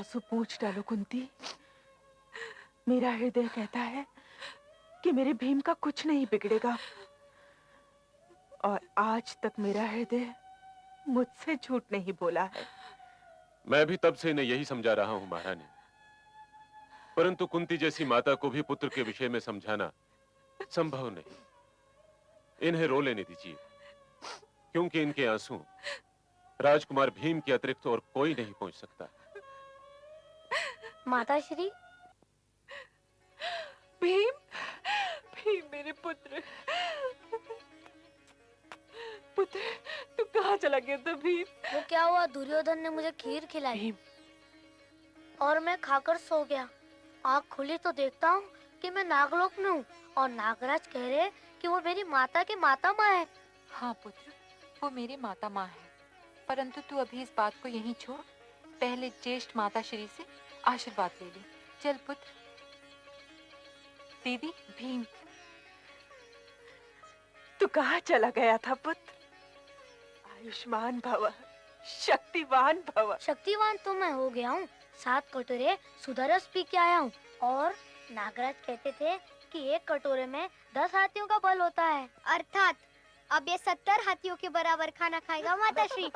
आंसू पूंछ डालो कुंती। मेरा हृदय कहता है कि मेरे भीम का कुछ नहीं बिगड़ेगा, और आज तक मेरा हृदय मुझसे झूठ नहीं बोला है। मैं भी तब से इन्हें यही समझा रहा हूं महारानी, परंतु कुंती जैसी माता को भी पुत्र के विषय में समझाना संभव नहीं। इन्हें रो लेने दीजिए, क्योंकि इनके आंसू राजकुमार भीम के अतिरिक्त और कोई नहीं पहुंच सकता। माताश्री। भीम, भीम मेरे पुत्र, पुत्र तू कहाँ चला गया था भीम? वो क्या हुआ, दुर्योधन ने मुझे खीर खिलाई भीम, और मैं खाकर सो गया। आँख खुली तो देखता हूँ कि मैं नागलोक में हूँ, और नागराज कह रहे कि वो मेरी माता के माता माँ है। हाँ पुत्र, वो मेरे माता माँ है, परंतु तू अभी इस बात को यहीं छोड़, पहले ज्येष्ठ माता श्री से आशीर्वाद ले ले। चल पुत्र। दीदी, भीम। तू कहाँ चला गया था पुत्र? आयुष्मान भव, शक्तिवान भव। शक्तिवान तो मैं हो गया हूँ, 7 कटोरे सुधारस पी के आया हूँ, और नागराज कहते थे कि 1 कटोरे में 10 हाथियों का बल होता है। अर्थात अब ये 70 हाथियों के बराबर खाना खाएगा माताश्री।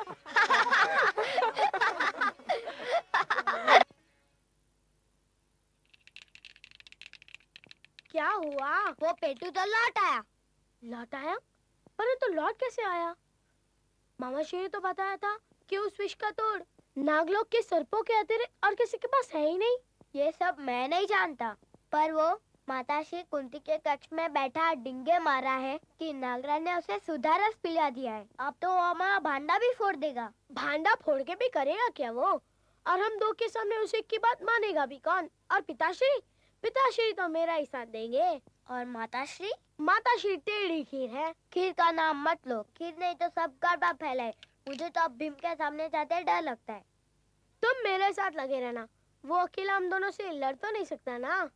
क्या हुआ? वो पेटू तो लौट आया। लौट आया? परंतु लौट कैसे आया? मामा श्री ने तो बताया था कि उस विष का तोड़ नागलोक के सर्पों के अतिरिक्त और किसी के पास है ही नहीं। ये सब मैं नहीं जानता, पर वो माताश्री कुंती के कक्ष में बैठा डिंगे मारा है कि नागराज ने उसे सुधारस पिला दिया है। अब तो वो हमारा भांडा भी फोड़ देगा। भांडा फोड़ के भी करेगा क्या वो? और हम 2 के सामने उसे की बात मानेगा भी कौन? और पिताश्री? पिताश्री तो मेरा ही साथ देंगे। और माताश्री? माताश्री टेढ़ी खीर है। खीर का नाम मत लो, खीर नहीं तो सब गड़बड़ फैलाए। मुझे तो अब भीम के सामने जाते डर लगता है। तुम मेरे साथ लगे रहना, वो अकेला हम दोनों से लड़ तो नहीं सकता ना।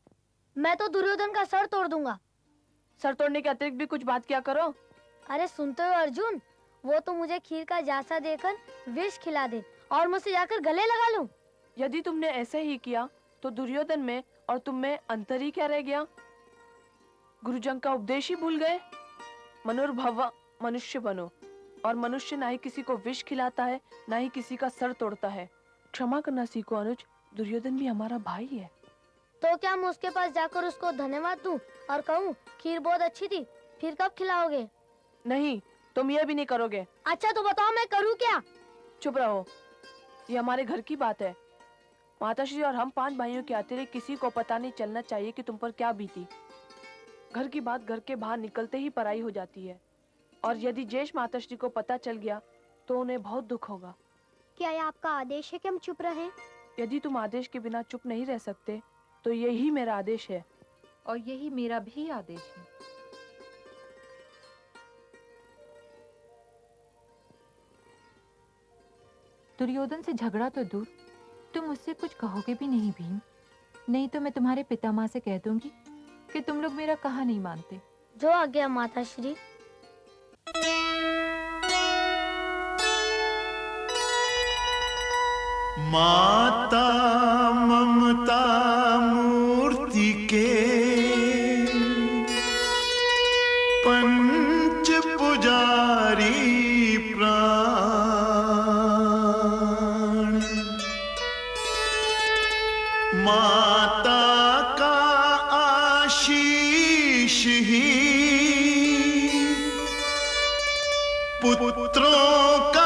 मैं तो दुर्योधन का सर तोड़ दूंगा। सर तोड़ने के अतिरिक्त भी कुछ बात किया करो। अरे सुनते हो अर्जुन, वो तो मुझे खीर का जासा देकर विष खिला दे और मुझसे जाकर गले लगा लूं। यदि तुमने ऐसे ही किया तो दुर्योधन में और तुम में अंतर ही क्या रह गया? गुरुजन का उपदेश ही भूल गए। मनुर्भव, मनुष्य बनो, और मनुष्य ना ही किसी को विष खिलाता है, ना ही किसी का सर तोड़ता है। क्षमा करना सीखो अनुज, दुर्योधन भी हमारा भाई है। तो क्या मैं उसके पास जाकर उसको धन्यवाद दूं और कहूं खीर बहुत अच्छी थी, फिर कब खिलाओगे? नहीं, तुम यह भी नहीं करोगे। अच्छा तो बताओ मैं करूं क्या? चुप रहो, ये हमारे घर की बात है। माताश्री और हम 5 भाइयों के अतिरिक्त किसी को पता नहीं चलना चाहिए कि तुम पर क्या बीती। घर की बात घर के बाहर निकलते ही पराई हो जाती है, और यदि ज्येष्ठ माताश्री को पता चल गया तो उन्हें बहुत दुख होगा। क्या ये आपका आदेश है कि हम चुप रहें? यदि तुम आदेश के बिना चुप नहीं रह सकते तो यही मेरा आदेश है। और यही मेरा भी आदेश है। दुर्योधन से झगड़ा तो दूर, तुम मुझसे कुछ कहोगे भी नहीं भीम। नहीं तो मैं तुम्हारे पितामह से कह दूंगी कि तुम लोग मेरा कहा नहीं मानते। जो आज्ञा माताश्री। माता ममता मूर्ति के पंच पुजारी प्राण, माता का आशीष ही पुत्रों का